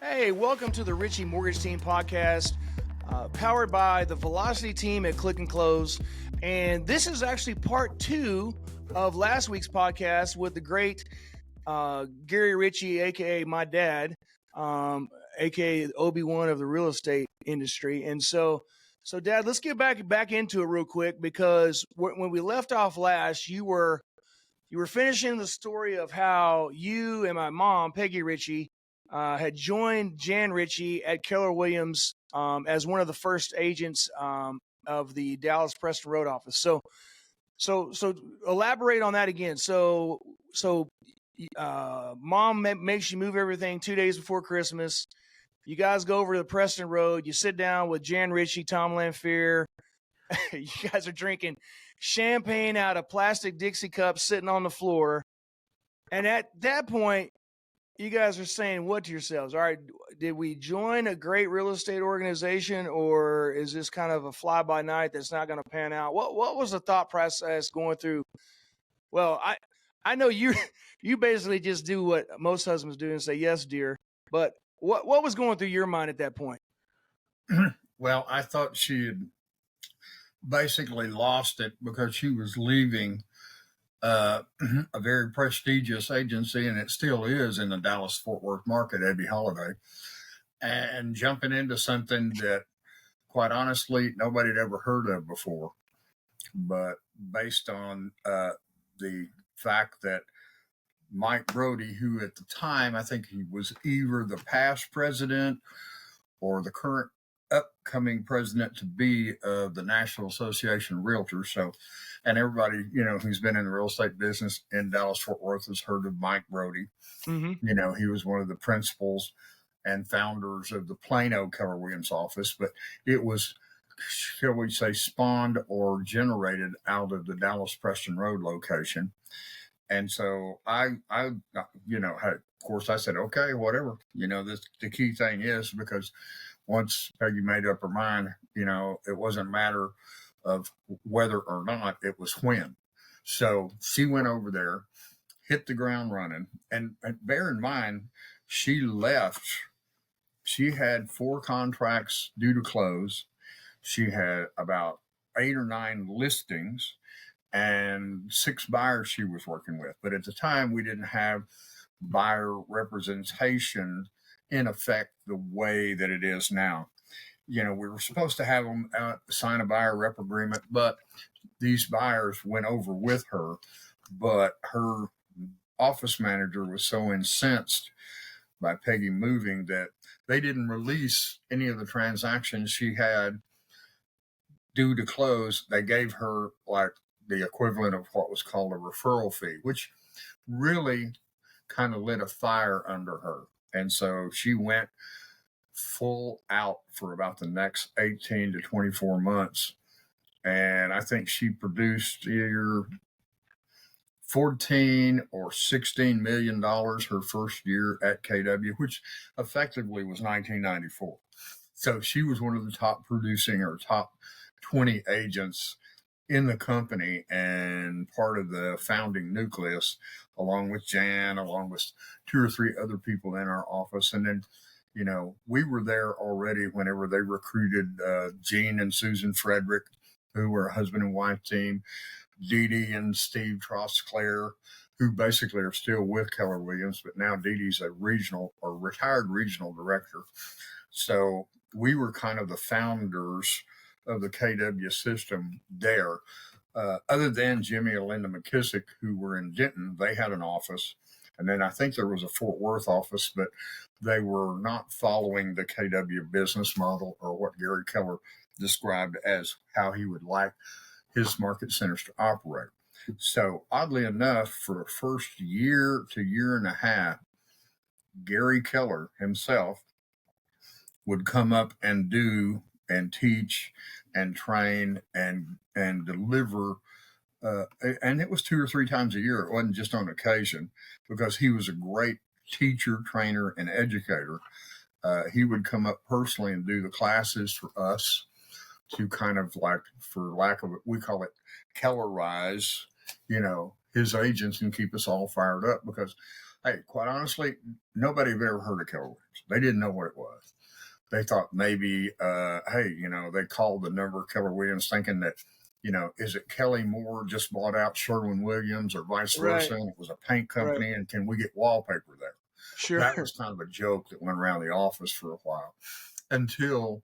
Hey, welcome to the Richey Mortgage Team Podcast, powered by the Velocity team at Click and Close. And this is actually part 2 of last week's podcast with the great Gary Richey, aka my dad, aka Obi-Wan of the real estate industry. And so Dad, let's get back into it real quick, because when we left off last, you were finishing the story of how you and my mom, Peggy Richey, had joined Jan Richey at Keller Williams as one of the first agents of the Dallas Preston Road office. So elaborate on that again. So mom makes you move everything 2 days before Christmas. You guys go over to the Preston Road. You sit down with Jan Richey, Tom Lanfear. You guys are drinking champagne out of plastic Dixie cups sitting on the floor. And at that point, you guys are saying what to yourselves? All right, did we join a great real estate organization, or is this kind of a fly-by-night that's not going to pan out? What was the thought process going through? Well, I know you basically just do what most husbands do and say, yes, dear. But what was going through your mind at that point? Well, I thought she had basically lost it because she was leaving a very prestigious agency, and it still is in the Dallas-Fort Worth market, Abbey Holiday, and jumping into something that, quite honestly, nobody had ever heard of before. But based on the fact that Mike Brody, who at the time, I think he was either the past president or the current upcoming president to be of the National Association of Realtors. So, and everybody, who's been in the real estate business in Dallas-Fort Worth has heard of Mike Brody. Mm-hmm. He was one of the principals and founders of the Plano Keller Williams office, but it was, shall we say, spawned or generated out of the Dallas Preston Road location. And so I of course I said, okay, whatever, the key thing is, because once Peggy made up her mind, it wasn't a matter of whether or not, it was when. So she went over there, hit the ground running, and bear in mind, she left. She had 4 contracts due to close. She had about 8 or 9 listings and 6 buyers she was working with. But at the time, we didn't have buyer representation in effect the way that it is now. We were supposed to have them sign a buyer rep agreement, but these buyers went over with her. But her office manager was so incensed by Peggy moving that they didn't release any of the transactions she had due to close. They gave her like the equivalent of what was called a referral fee, which really kind of lit a fire under her. And so she went full out for about the next 18 to 24 months. And I think she produced either $14 or $16 million her first year at KW, which effectively was 1994. So she was one of the top producing or top 20 agents in the company and part of the founding nucleus, along with Jan, along with 2 or 3 other people in our office. And then, we were there already whenever they recruited Gene and Susan Frederick, who were a husband and wife team, Dee Dee and Steve Trostclair, who basically are still with Keller Williams, but now Dee Dee's a regional or retired regional director. So we were kind of the founders of the KW system there. Other than Jimmy and Linda McKissick, who were in Denton, they had an office. And then I think there was a Fort Worth office, but they were not following the KW business model, or what Gary Keller described as how he would like his market centers to operate. So oddly enough, for the first year to year and a half, Gary Keller himself would come up and do and teach and train and deliver. And it was 2 or 3 times a year. It wasn't just on occasion, because he was a great teacher, trainer, and educator. He would come up personally and do the classes for us to kind of, like, for lack of it, we call it Kellerize, his agents, and keep us all fired up, because Hey, quite honestly, nobody had ever heard of Keller Williams. They didn't know what it was. They thought maybe, hey, they called the number Keller Williams thinking that, is it Kelly Moore just bought out Sherwin-Williams or vice Right. versa? And it was a paint company, Right. and can we get wallpaper there? That Sure. was kind of a joke that went around the office for a while until,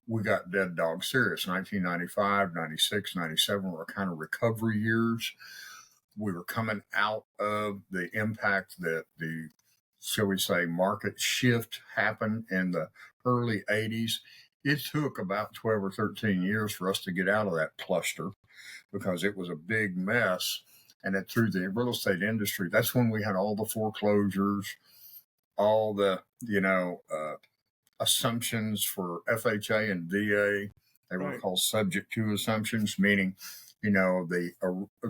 we got dead dog serious. 1995, 96, 97 were kind of recovery years. We were coming out of the impact that the, shall we say, market shift happened in the early 80s. It took about 12 or 13 years for us to get out of that cluster because it was a big mess. And then through the real estate industry, that's when we had all the foreclosures, all the, assumptions for FHA and VA. They were Right. called subject to assumptions, meaning, the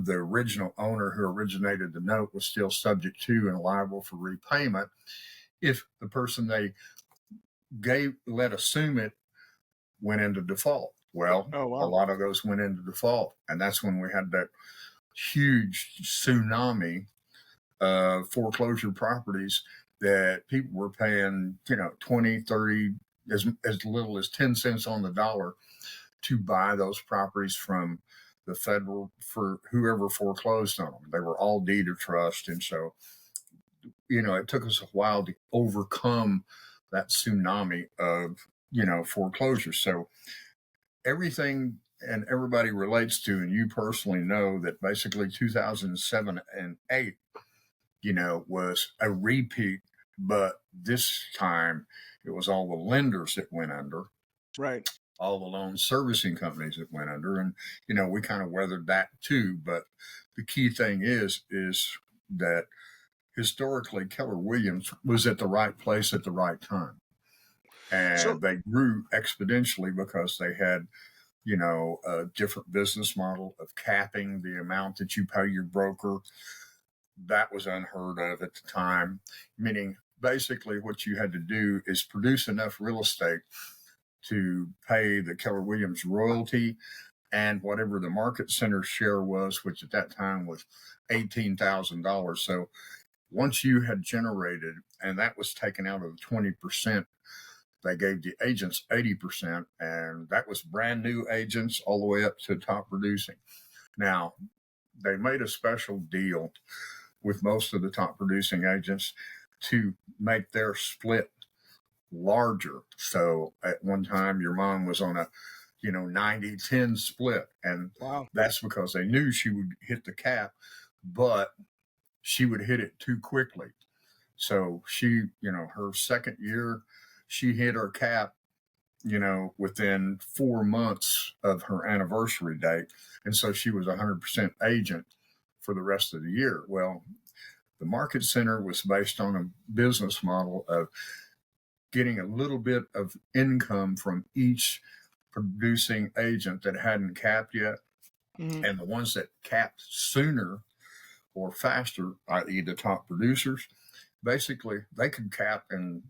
original owner who originated the note was still subject to and liable for repayment if the person they let assume it went into default. Well, Oh, a wow. lot of those went into default. And that's when we had that huge tsunami of foreclosure properties that people were paying, 20, 30, as little as 10 cents on the dollar to buy those properties from the federal for whoever foreclosed on them. They were all deed of trust. And so, it took us a while to overcome that tsunami of, foreclosure. So everything and everybody relates to, and you personally know that basically 2007 and 8, was a repeat, but this time it was all the lenders that went under, Right. all the loan servicing companies that went under. And, we kind of weathered that too. But the key thing is that historically Keller Williams was at the right place at the right time. So, And they grew exponentially because they had, a different business model of capping the amount that you pay your broker. That was unheard of at the time, meaning basically what you had to do is produce enough real estate to pay the Keller Williams royalty and whatever the market center share was, which at that time was $18,000. So once you had generated, and that was taken out of the 20%, they gave the agents 80%, and that was brand new agents all the way up to top producing. Now, they made a special deal with most of the top producing agents to make their split larger. So at one time, your mom was on a 90-10 split. And wow. that's because they knew she would hit the cap, but she would hit it too quickly. So she, her second year, she hit her cap, within 4 months of her anniversary date. And so she was 100% agent for the rest of the year. Well, the market center was based on a business model of getting a little bit of income from each producing agent that hadn't capped yet. Mm-hmm. And the ones that capped sooner or faster, i.e. the top producers, basically they could cap in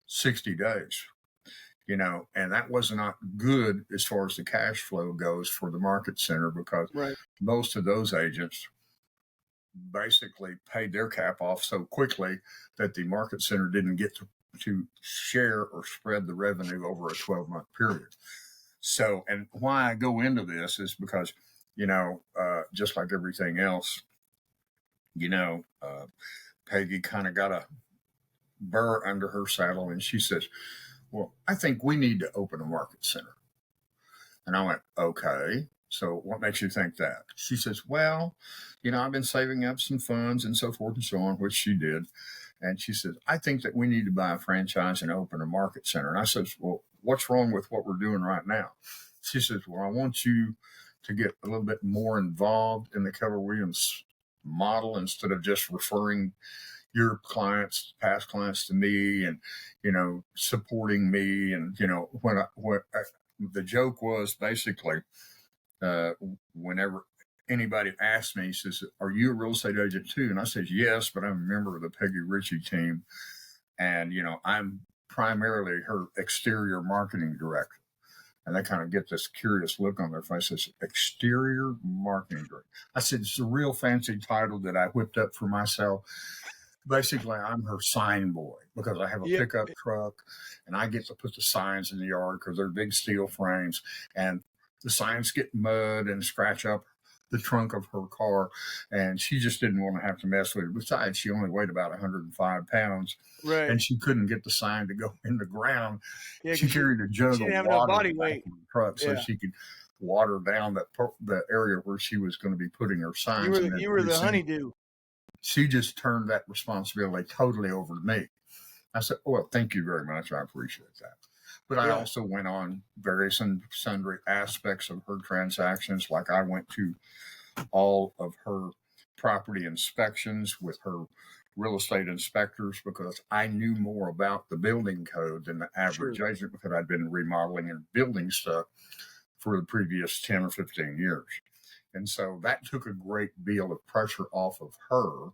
60 days, and that was not good as far as the cash flow goes for the market center because Right. most of those agents basically paid their cap off so quickly that the market center didn't get to share or spread the revenue over a 12-month period. So, and why I go into this is because, just like everything else, Peggy kind of got a burr under her saddle and she says, well, I think we need to open a market center. And I went, okay. So what makes you think that? She says, well, I've been saving up some funds and so forth and so on, which she did. And she says, I think that we need to buy a franchise and open a market center. And I says, well, what's wrong with what we're doing right now? She says, well, I want you to get a little bit more involved in the Keller Williams model instead of just referring your clients, past clients to me and, supporting me. And, the joke was basically, whenever anybody asked me, he says, are you a real estate agent too? And I said, yes, but I'm a member of the Peggy Richey team. And, I'm primarily her exterior marketing director. And they kind of get this curious look on their faces, exterior marketing director. I said, it's a real fancy title that I whipped up for myself. basically I'm her sign boy because I have a Yeah. pickup truck and I get to put the signs in the yard because they're big steel frames and the signs get mud and scratch up the trunk of her car. And she just didn't want to have to mess with it. Besides, she only weighed about 105 pounds Right. and she couldn't get the sign to go in the ground. Yeah. She 'Cause carried a jug she of didn't have enough water in body the back weight. of the truck so Yeah. she could water down the area where she was going to be putting her You signs. were And the, then you were pretty the soon, honeydew. she just turned that responsibility totally over to me. I said, well, thank you very much. I appreciate that. But I Yeah. also went on various and sundry aspects of her transactions. Like I went to all of her property inspections with her real estate inspectors because I knew more about the building code than the average Sure. agent because I'd been remodeling and building stuff for the previous 10 or 15 years. And so that took a great deal of pressure off of her.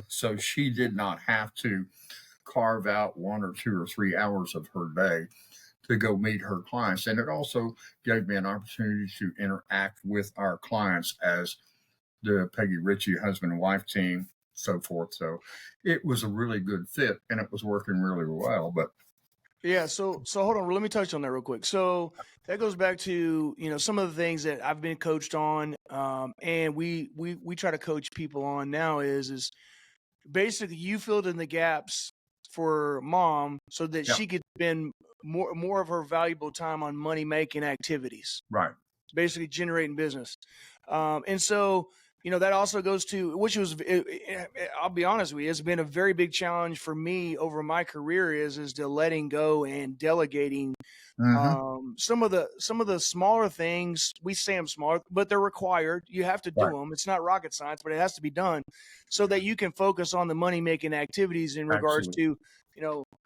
So she did not have to carve out 1 or 2 or 3 hours of her day to go meet her clients. And it also gave me an opportunity to interact with our clients as the Peggy Richey husband and wife team, so forth. So it was a really good fit and it was working really well. But Yeah, so hold on, let me touch on that real quick. So that goes back to, some of the things that I've been coached on, and we try to coach people on now is basically you filled in the gaps for mom so that yeah, she could spend more of her valuable time on money making activities, right. basically generating business. And so, that also goes to, which was, I'll be honest with you, it's been a very big challenge for me over my career is to letting go and delegating some of the smaller things. We say them smaller, but they're required. You have to do Right. them. It's not rocket science, but it has to be done so that you can focus on the money making activities in regards Absolutely. to,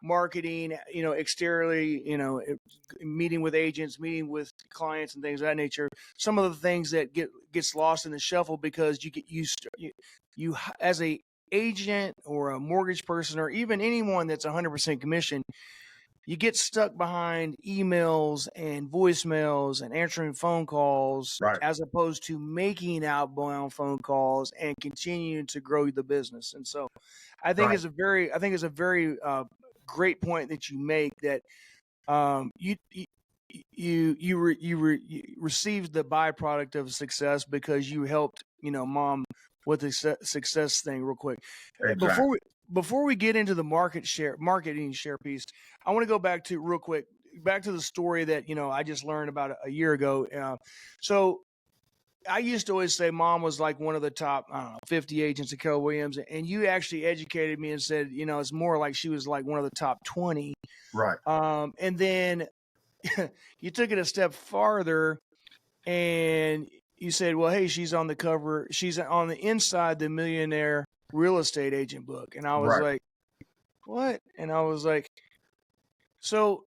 marketing, exteriorly, meeting with agents, meeting with clients and things of that nature. Some of the things that gets lost in the shuffle because you as a agent or a mortgage person or even anyone that's 100% commission, you get stuck behind emails and voicemails and answering phone calls Right. as opposed to making outbound phone calls and continuing to grow the business. And so I think Right. it's a very great point that you make that you received the byproduct of success because you helped mom with the success thing real quick. Exactly. Before we get into the marketing share piece, I want to go back to real quick back to the story that I just learned about a year ago. So I used to always say mom was like one of the top 50 agents at Keller Williams, and you actually educated me and said it's more like she was like one of the top 20. Right. And then you took it a step farther and you said, well, hey, she's on the cover. She's on the inside the Millionaire Real Estate Agent book. And I was Right. like, what? And I was like, so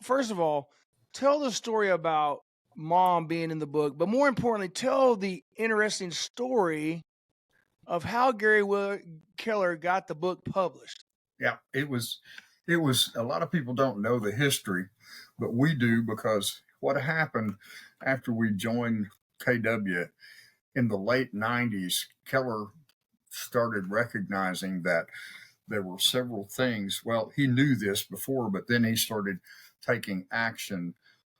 first of all, tell the story about mom being in the book, but more importantly, tell the interesting story of how Gary Keller got the book published. Yeah, it was a lot of people don't know the history, but we do because what happened after we joined KW in the late 90s, Keller started recognizing that there were several things. Well, he knew this before, but then he started taking action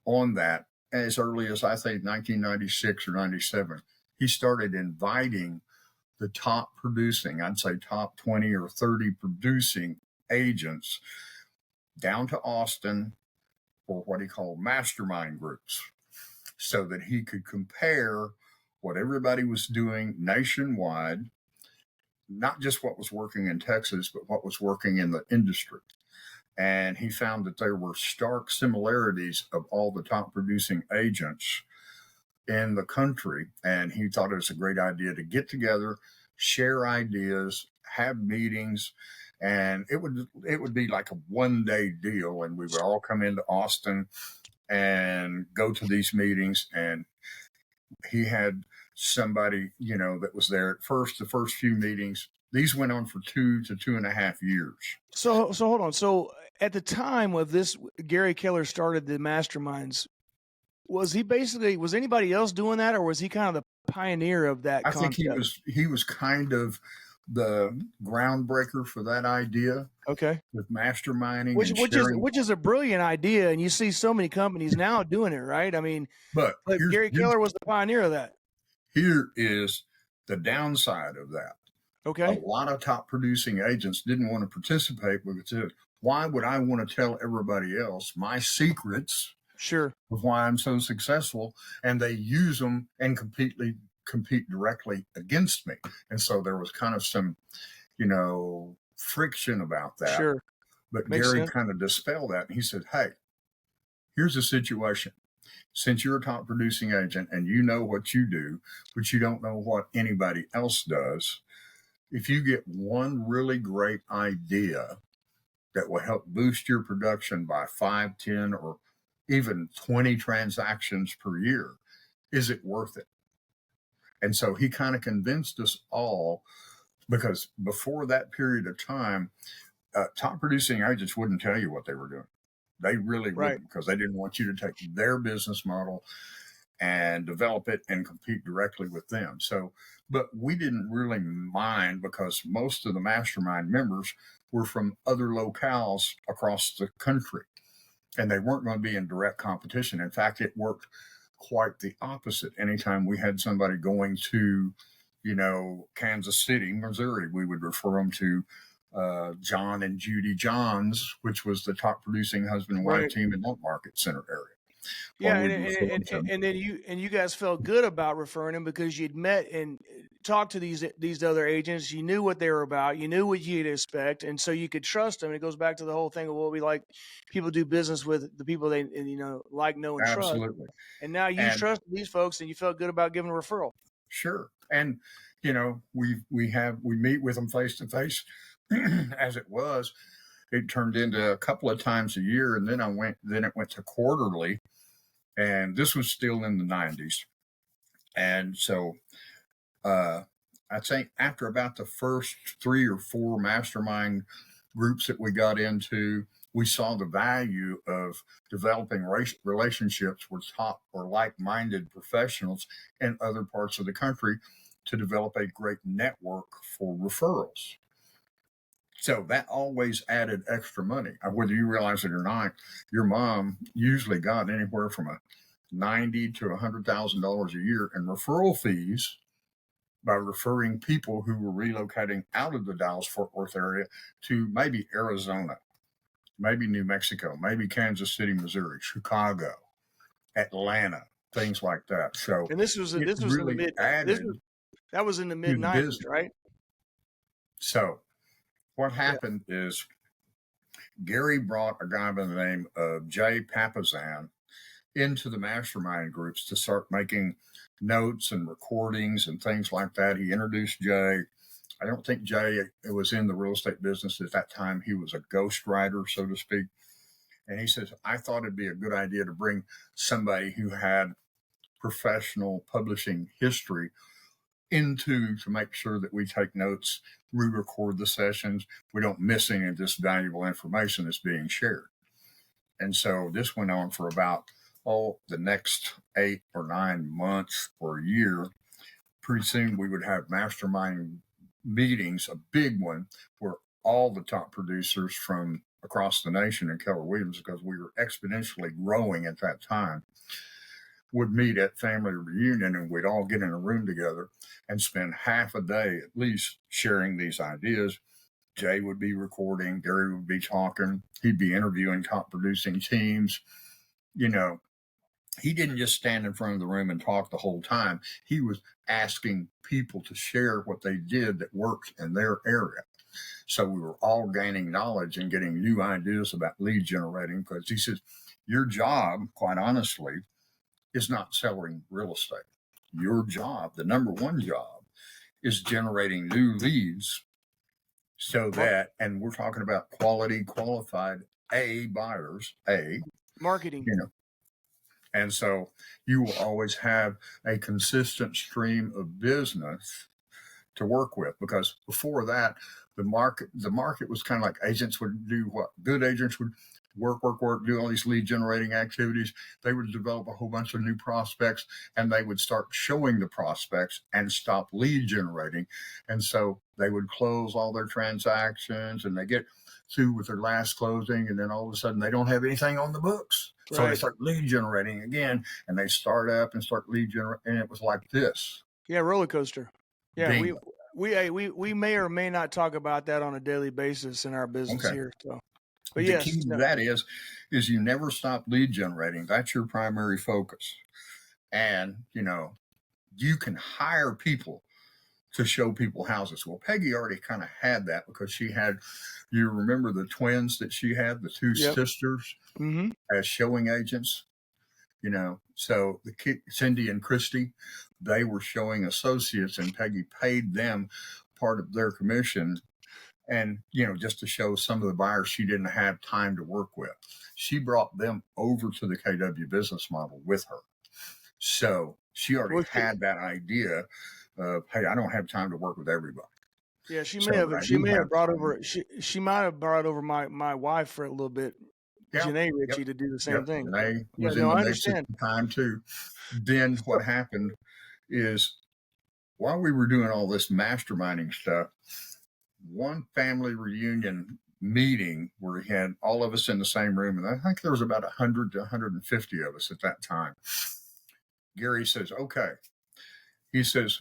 on that as early as I think 1996 or 97. He started inviting the top producing, I'd say top 20 or 30 producing agents down to Austin for what he called mastermind groups so that he could compare what everybody was doing nationwide, not just what was working in Texas, but what was working in the industry. And he found that there were stark similarities of all the top producing agents in the country. And he thought it was a great idea to get together, share ideas, have meetings, and it would be like a one-day deal. And we would all come into Austin and go to these meetings. And he had somebody, that was there at first, the first few meetings. These went on for 2 to 2.5 years. So hold on. So at the time of this, Gary Keller started the masterminds. Was anybody else doing that, or was he kind of the pioneer of that I concept? think he was kind of the groundbreaker for that idea Okay. with masterminding Which and which is sharing. which is a brilliant idea, and you see so many companies now doing it, right? I mean, But but Gary Keller was the pioneer of that. here is the downside of that. A Okay. lot of top producing agents didn't want to participate because why would I want to tell everybody else my secrets Sure. of why I'm so successful? And they use them and compete directly against me. And so there was kind of some, friction about that. Sure. But Makes Gary sense. kind of dispelled that. And he said, hey, here's the situation. Since you're a top producing agent and you know what you do, but you don't know what anybody else does, if you get one really great idea that will help boost your production by 5, 10, or even 20 transactions per year, is it worth it? And so he kind of convinced us all, because before that period of time, top producing agents wouldn't tell you what they were doing. They really Right. wouldn't, because they didn't want you to take their business model and develop it and compete directly with them. So, but we didn't really mind, because most of the mastermind members were from other locales across the country, and they weren't going to be in direct competition. In fact, it worked quite the opposite. Anytime we had somebody going to, Kansas City, Missouri, we would refer them to John and Judy Johns, which was the top producing husband and wife team in that market center area. Yeah, and then you guys felt good about referring them because you'd met and talked to these other agents. You knew what they were about. You knew what you'd expect, and so you could trust them. And it goes back to the whole thing of what we like people do business with, the people they like, know, and trust. Absolutely. And now you trust these folks, and you felt good about giving a referral. Sure. And we meet with them face to face. As it was, it turned into a couple of times a year, and then it went to quarterly, and this was still in the 90s. And so I think after about the first 3 or 4 mastermind groups that we got into, we saw the value of developing relationships with top or like-minded professionals in other parts of the country to develop a great network for referrals. So that always added extra money. Whether you realize it or not, your mom usually got anywhere from $90,000 to $100,000 a year in referral fees by referring people who were relocating out of the Dallas-Fort Worth area to maybe Arizona, maybe New Mexico, maybe Kansas City, Missouri, Chicago, Atlanta, things like that. So, and this was really in the mid 90s, right? So what happened is Gary brought a guy by the name of Jay Papazan into the mastermind groups to start making notes and recordings and things like that. He introduced Jay. I don't think Jay was in the real estate business at that time. He was a ghostwriter, so to speak. And he says, I thought it'd be a good idea to bring somebody who had professional publishing history to make sure that we take notes, we record the sessions, we don't miss any of this valuable information that's being shared. And so this went on for about, the next 8 or 9 months or a year. Pretty soon we would have mastermind meetings, a big one, where all the top producers from across the nation in Keller Williams, because we were exponentially growing at that time, would meet at family reunion, and we'd all get in a room together and spend half a day at least sharing these ideas. Jay would be recording, Gary would be talking, he'd be interviewing top producing teams. He didn't just stand in front of the room and talk the whole time. He was asking people to share what they did that worked in their area. So we were all gaining knowledge and getting new ideas about lead generating, because he says, your job, quite honestly, is not selling real estate. Your job, the number one job, is generating new leads, so that, and we're talking about quality, qualified buyers, marketing. And so you will always have a consistent stream of business to work with, because before that, the market was kind of like agents would do what good agents would work, do all these lead generating activities. They would develop a whole bunch of new prospects, and they would start showing the prospects and stop lead generating. And so they would close all their transactions, and they get through with their last closing, and then all of a sudden they don't have anything on the books. Right. So they start lead generating again, and they start up and start lead generating, and it was like this. Yeah, roller coaster. Yeah, we may or may not talk about that on a daily basis in our business here. So, but the key to that is you never stop lead generating. That's your primary focus, and you can hire people to show people houses. Well, Peggy already kind of had that because she had, you remember the twins that she had, the two sisters as showing agents, so Cindy and Christy, they were showing associates, and Peggy paid them part of their commission. And, just to show some of the buyers she didn't have time to work with. She brought them over to the KW business model with her. So she already had that idea of, hey, I don't have time to work with everybody. Yeah, she may have brought over my wife for a little bit, Janae Richey, to do the same thing. Janae was in the mix at the time too. Then what happened is, while we were doing all this masterminding stuff, one family reunion meeting where we had all of us in the same room, and I think there was about 100 to 150 of us at that time. Gary says, okay. He says,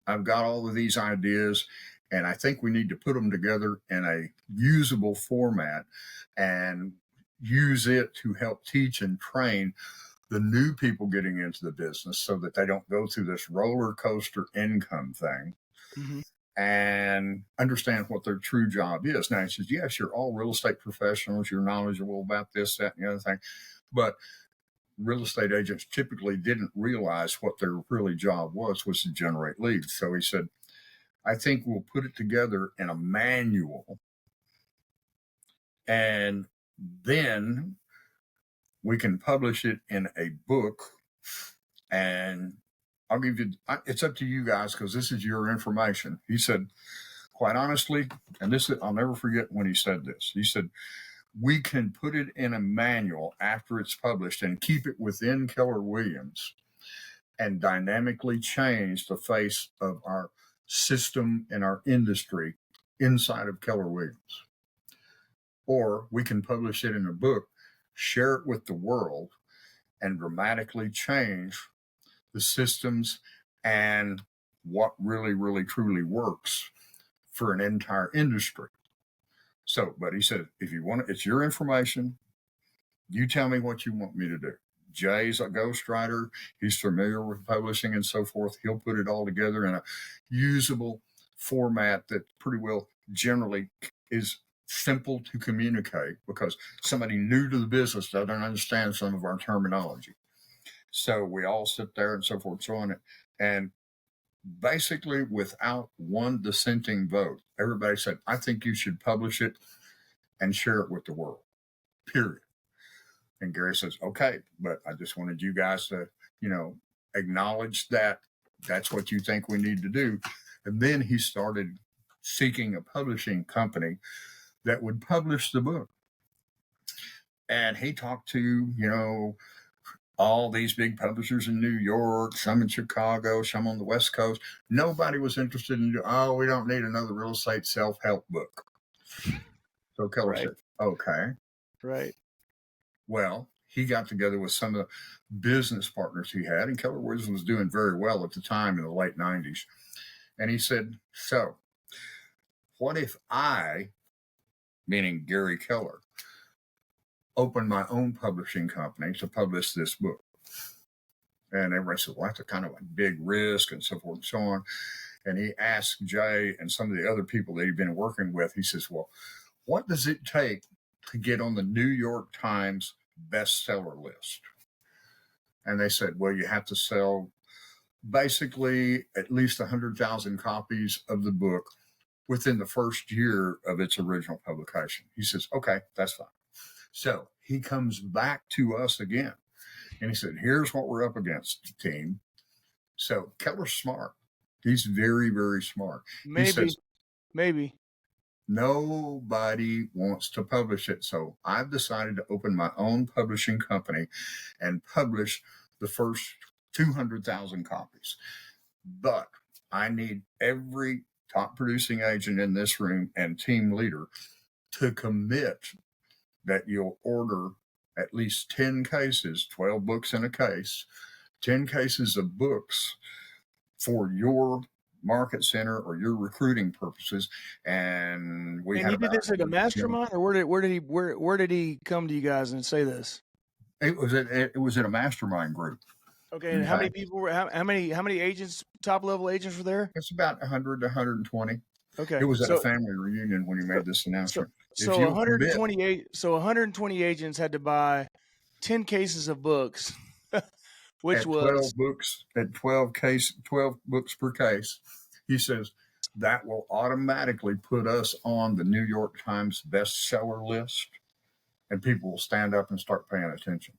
I've got all of these ideas, and I think we need to put them together in a usable format and use it to help teach and train the new people getting into the business so that they don't go through this roller coaster income thing. And understand what their true job is. Now, he says, yes, you're all real estate professionals. You're knowledgeable about this, that, and the other thing. But real estate agents typically didn't realize what their really job was to generate leads. So he said, I think we'll put it together in a manual, and then we can publish it in a book, and I'll give you, it's up to you guys because this is your information. He said, quite honestly, and I'll never forget when he said this. He said, we can put it in a manual after it's published and keep it within Keller Williams and dynamically change the face of our system and our industry inside of Keller Williams. Or we can publish it in a book, share it with the world, and dramatically change the systems and what really, really, truly works for an entire industry. So, but he said, if you want it, it's your information. You tell me what you want me to do. Jay's a ghostwriter. He's familiar with publishing and so forth. He'll put it all together in a usable format that pretty well generally is simple to communicate because somebody new to the business doesn't understand some of our terminology. So we all sit there and so forth, so on. And basically, without one dissenting vote, everybody said, I think you should publish it and share it with the world, period. And Gary says, okay, but I just wanted you guys to, acknowledge that that's what you think we need to do. And then he started seeking a publishing company that would publish the book. And he talked to, all these big publishers in New York, some in Chicago, some on the West Coast. Nobody was interested in, we don't need another real estate self-help book. So Keller said, okay. Right. Well, he got together with some of the business partners he had, and Keller Williams was doing very well at the time in the late 90s. And he said, so what if I, meaning Gary Keller, open my own publishing company to publish this book? And everybody said, well, that's a kind of a big risk and so forth and so on. And he asked Jay and some of the other people that he'd been working with, he says, well, what does it take to get on the New York Times bestseller list? And they said, well, you have to sell basically at least 100,000 copies of the book within the first year of its original publication. He says, okay, that's fine. So he comes back to us again, and he said, here's what we're up against, team. So Keller's smart. He's very, very smart. Maybe. Nobody wants to publish it. So I've decided to open my own publishing company and publish the first 200,000 copies. But I need every top producing agent in this room and team leader to commit that you'll order at least 10 cases, 12 books in a case, 10 cases of books for your market center or your recruiting purposes. And we And had he did this at a mastermind, or where did he come to you guys and say this? It was in a mastermind group. Okay, and how many people were? How many agents, top level agents, were there? It's about 100 to 120. Okay, It was at a family reunion when he made this announcement. So 120 agents had to buy 10 cases of books, which at was 12 books at 12 books per case. He says that will automatically put us on the New York Times bestseller list, and people will stand up and start paying attention.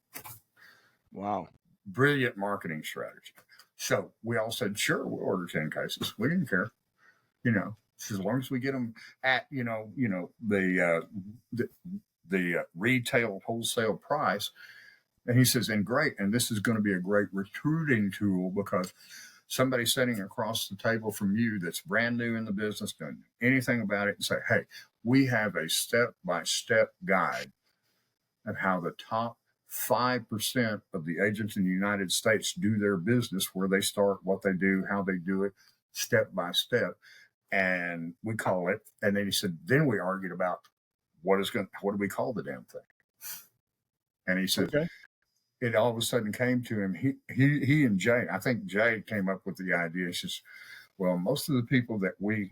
Wow. Brilliant marketing strategy. So we all said, sure, we'll order 10 cases. We didn't care, as long as we get them at, the retail wholesale price. And he says, and great. And this is going to be a great recruiting tool, because somebody sitting across the table from you that's brand new in the business, doesn't know anything about it, and say, hey, we have a step-by-step guide of how the top 5% of the agents in the United States do their business, where they start, what they do, how they do it, step by step. And we call it. And then he said, then we argued about what do we call the damn thing? And he said, okay. It all of a sudden came to him. He and Jay, I think Jay came up with the idea. He says, well, most of the people that we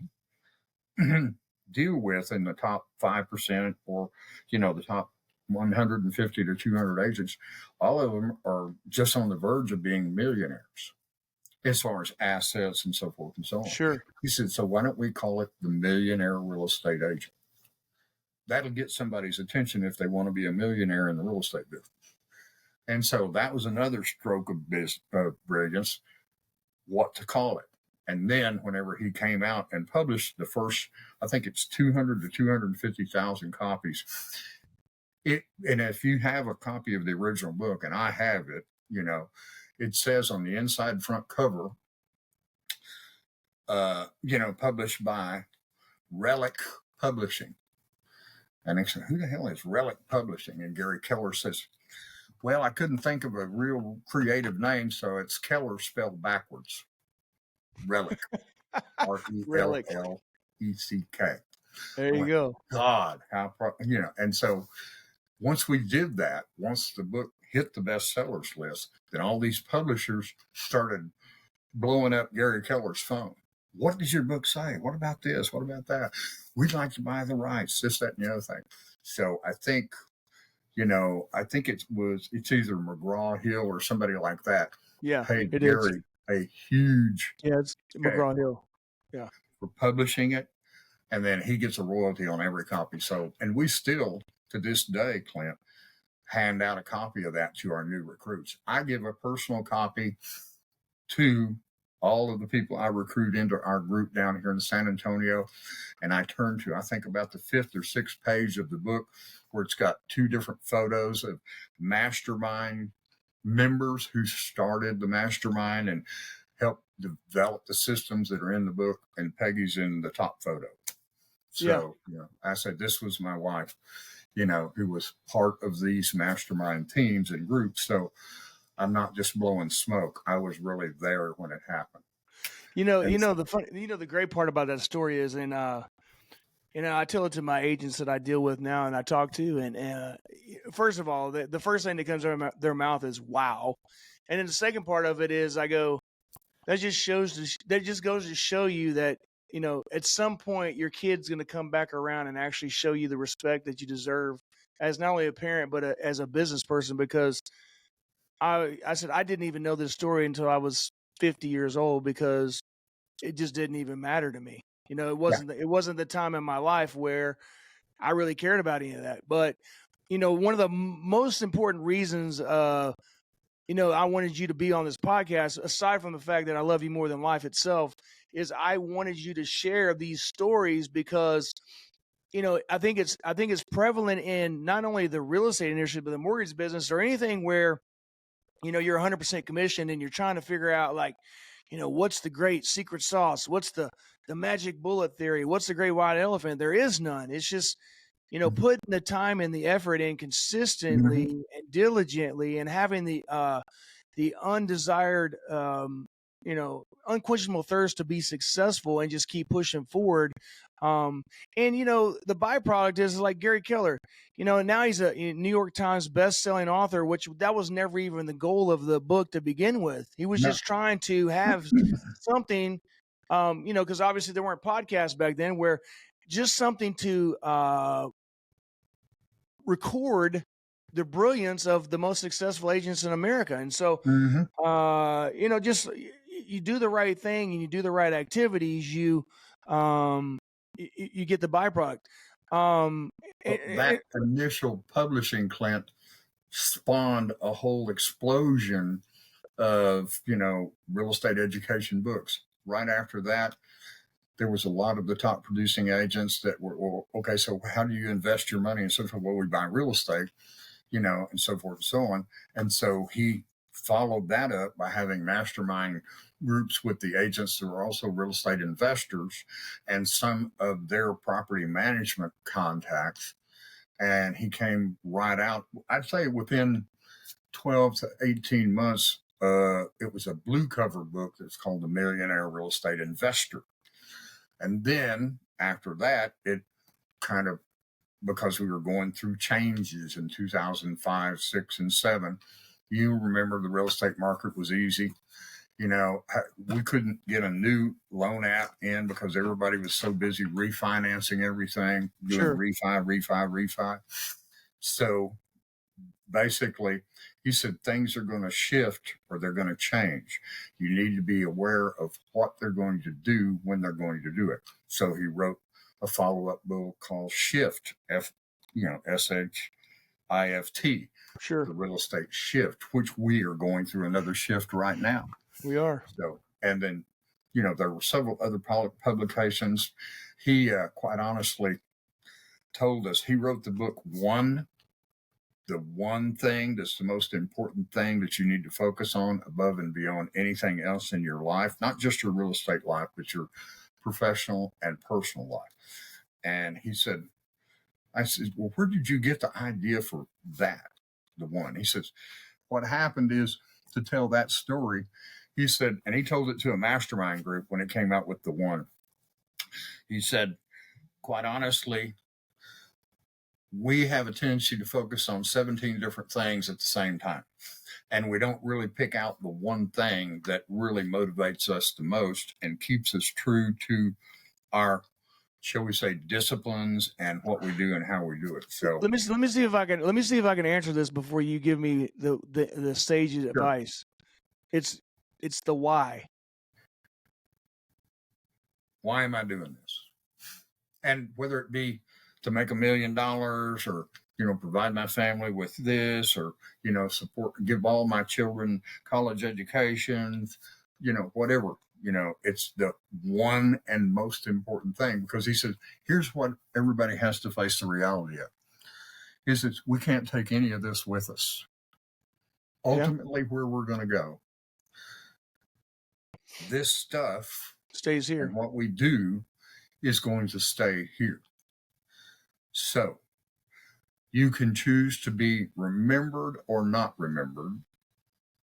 deal with in the top 5%, or, the top 150 to 200 agents, all of them are just on the verge of being millionaires as far as assets and so forth and so on. Sure. He said, so why don't we call it the Millionaire Real Estate Agent? That'll get somebody's attention if they want to be a millionaire in the real estate business. And so that was another stroke of brilliance, what to call it. And then whenever he came out and published the first, I think it's 200 to 250,000 copies. And if you have a copy of the original book, and I have it, it says on the inside front cover, published by Relic Publishing. And they said, who the hell is Relic Publishing? And Gary Keller says, well, I couldn't think of a real creative name, so it's Keller spelled backwards. Relic. RELLECK. There you go. God, and so once we did that, once the book hit the bestsellers list, then all these publishers started blowing up Gary Keller's phone. What does your book say? What about this? What about that? We'd like to buy the rights, this, that, and the other thing. So I think, it's either McGraw-Hill or somebody like that. Yeah, paid Gary a huge it's McGraw-Hill. Yeah. For publishing it. And then he gets a royalty on every copy. So, and we still, to this day, Clint, hand out a copy of that to our new recruits. I give a personal copy to all of the people I recruit into our group down here in San Antonio. And I turn to, I think, about the 5th or 6th page of the book, where it's got 2 different photos of mastermind members who started the mastermind and helped develop the systems that are in the book. And Peggy's in the top photo. So, I said, this was my wife, who was part of these mastermind teams and groups. So I'm not just blowing smoke. I was really there when it happened. The great part about that story is, and I tell it to my agents that I deal with now and I talk to, and first of all, the first thing that comes out of their mouth is wow. And then the second part of it is, I go, that just goes to show you that, at some point your kid's going to come back around and actually show you the respect that you deserve as not only a parent, but as a business person. Because I said, I didn't even know this story until I was 50 years old, because it just didn't even matter to me. It wasn't the time in my life where I really cared about any of that. But, one of the most important reasons, I wanted you to be on this podcast, aside from the fact that I love you more than life itself, is I wanted you to share these stories, because I think it's prevalent in not only the real estate industry, but the mortgage business or anything where, you're 100% commissioned and you're trying to figure out like, what's the great secret sauce? What's the magic bullet theory? What's the great white elephant? There is none. It's just, putting the time and the effort in consistently and diligently and having the undesired, unquenchable thirst to be successful and just keep pushing forward. And, the byproduct is like Gary Keller, now he's a New York Times best-selling author, which that was never even the goal of the book to begin with. He was just trying to have something, because obviously there weren't podcasts back then, where just something to record the brilliance of the most successful agents in America. And so, just you do the right thing and you do the right activities, you get the byproduct. That initial publishing, Clint, spawned a whole explosion of, real estate education books. Right after that, there was a lot of the top producing agents that were, well, okay, so how do you invest your money? And so forth. Well, we buy real estate, and so forth and so on. And so he followed that up by having mastermind groups with the agents who are also real estate investors and some of their property management contacts. And he came right out, I'd say within 12 to 18 months, it was a blue cover book that's called The Millionaire Real Estate Investor. And then after that, it kind of, because we were going through changes in 2005, 6, and 7, you remember the real estate market was easy. We couldn't get a new loan app in because everybody was so busy refinancing everything, doing refi. So basically, he said things are going to shift or they're going to change. You need to be aware of what they're going to do when they're going to do it. So he wrote a follow-up book called Shift, SHIFT, Sure, the real estate shift, which we are going through another shift right now. We are. So, and then, there were several other publications. He quite honestly told us he wrote the book the one thing that's the most important thing that you need to focus on above and beyond anything else in your life, not just your real estate life, but your professional and personal life. And he said, I said, well, where did you get the idea for that? The one. He says, what happened is, to tell that story, he said, and he told it to a mastermind group when it came out with the one. He said, quite honestly, we have a tendency to focus on 17 different things at the same time. And we don't really pick out the one thing that really motivates us the most and keeps us true to our, shall we say, disciplines and what we do and how we do it. So let me see if I can answer this before you give me the sage advice. It's the why. Why am I doing this? And whether it be to make $1 million or, provide my family with this or, support, give all my children college educations, whatever, it's the one and most important thing, because he says, here's what everybody has to face the reality of. He says, we can't take any of this with us. Ultimately, where we're going to go, this stuff stays here. And what we do is going to stay here. So you can choose to be remembered or not remembered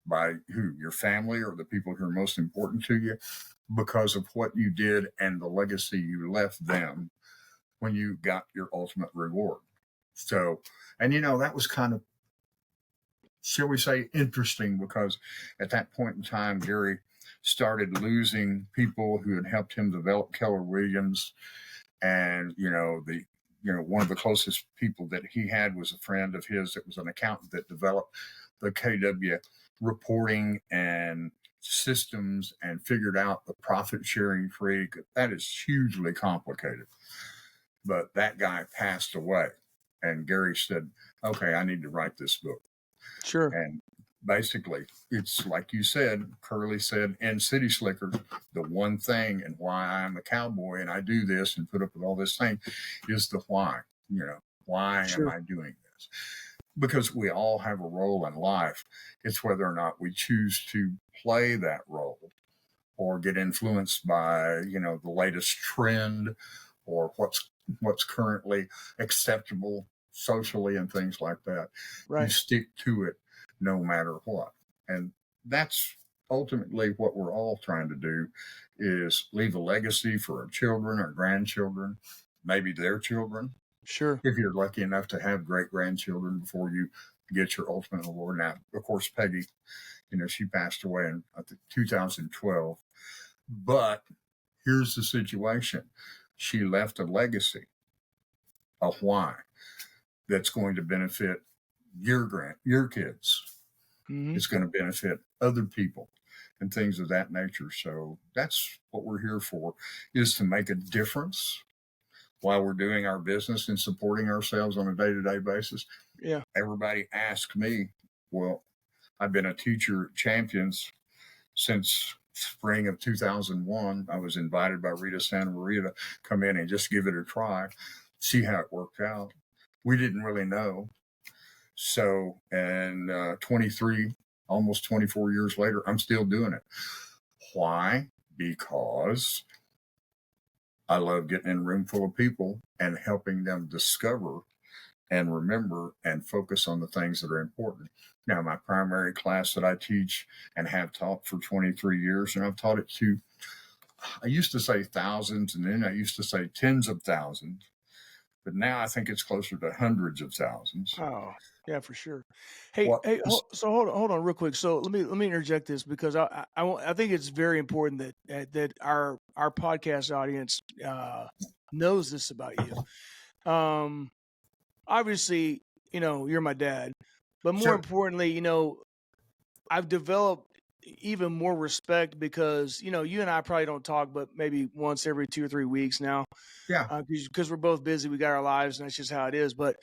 by who? Your family or the people who are most important to you because of what you did and the legacy you left them when you got your ultimate reward. So, and that was kind of, shall we say, interesting, because at that point in time, Gary started losing people who had helped him develop Keller Williams. And, one of the closest people that he had was a friend of his that was an accountant that developed the KW reporting and systems and figured out the profit sharing free. That is hugely complicated. But that guy passed away. And Gary said, okay, I need to write this book. Sure. And basically, it's like you said, Curly said, and City Slickers, the one thing and why I'm a cowboy and I do this and put up with all this thing is the why. Why am Sure. I doing this? Because we all have a role in life. It's whether or not we choose to play that role or get influenced by, the latest trend or what's currently acceptable socially and things like that. You Right. stick to it no matter what. And that's ultimately what we're all trying to do, is leave a legacy for our children, our grandchildren, maybe their children, Sure. if you're lucky enough to have great grandchildren before you get your ultimate award. Now, of course, Peggy, she passed away in 2012. But here's the situation. She left a legacy, a why, that's going to benefit your kids. Mm-hmm. It's going to benefit other people and things of that nature. So that's what we're here for, is to make a difference while we're doing our business and supporting ourselves on a day-to-day basis. Yeah. Everybody asks me, well, I've been a teacher at Champions since spring of 2001. I was invited by Rita Santa Maria to come in and just give it a try, see how it worked out. We didn't really know. So, and 23, almost 24 years later, I'm still doing it. Why? Because I love getting in a room full of people and helping them discover and remember and focus on the things that are important. Now, my primary class that I teach and have taught for 23 years, and I've taught it to, I used to say thousands, and then I used to say tens of thousands, but now I think it's closer to hundreds of thousands. Oh, yeah, for sure. Hey, What? so hold on real quick. So let me interject this, because I think it's very important that our podcast audience knows this about you. Obviously, you're my dad, but more Sure. importantly, I've developed even more respect because, you and I probably don't talk, but maybe once every 2 or 3 weeks now. Yeah. Because we're both busy, we got our lives, and that's just how it is. But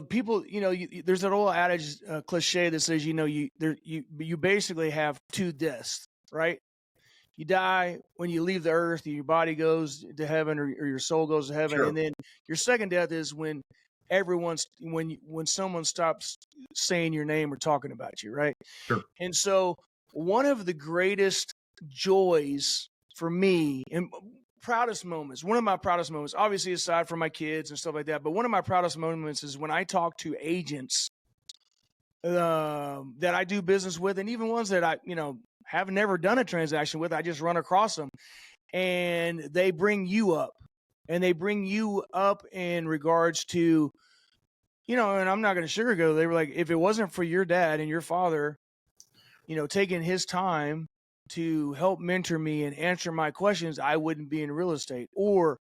people, there's that old adage, cliche that says, you basically have 2 deaths, right? You die when you leave the earth, your body goes to heaven, or your soul goes to heaven, Sure. and then your second death is when when someone stops saying your name or talking about you, right? Sure. And so one of the greatest joys for me, and one of my proudest moments, obviously aside from my kids and stuff like that, but one of my proudest moments is when I talk to agents that I do business with, and even ones that I, have never done a transaction with. I just run across them, and they bring you up, in regards to, and I'm not going to sugarcoat. They were like, if it wasn't for your dad and your father, taking his time to help mentor me and answer my questions, I wouldn't be in real estate. Or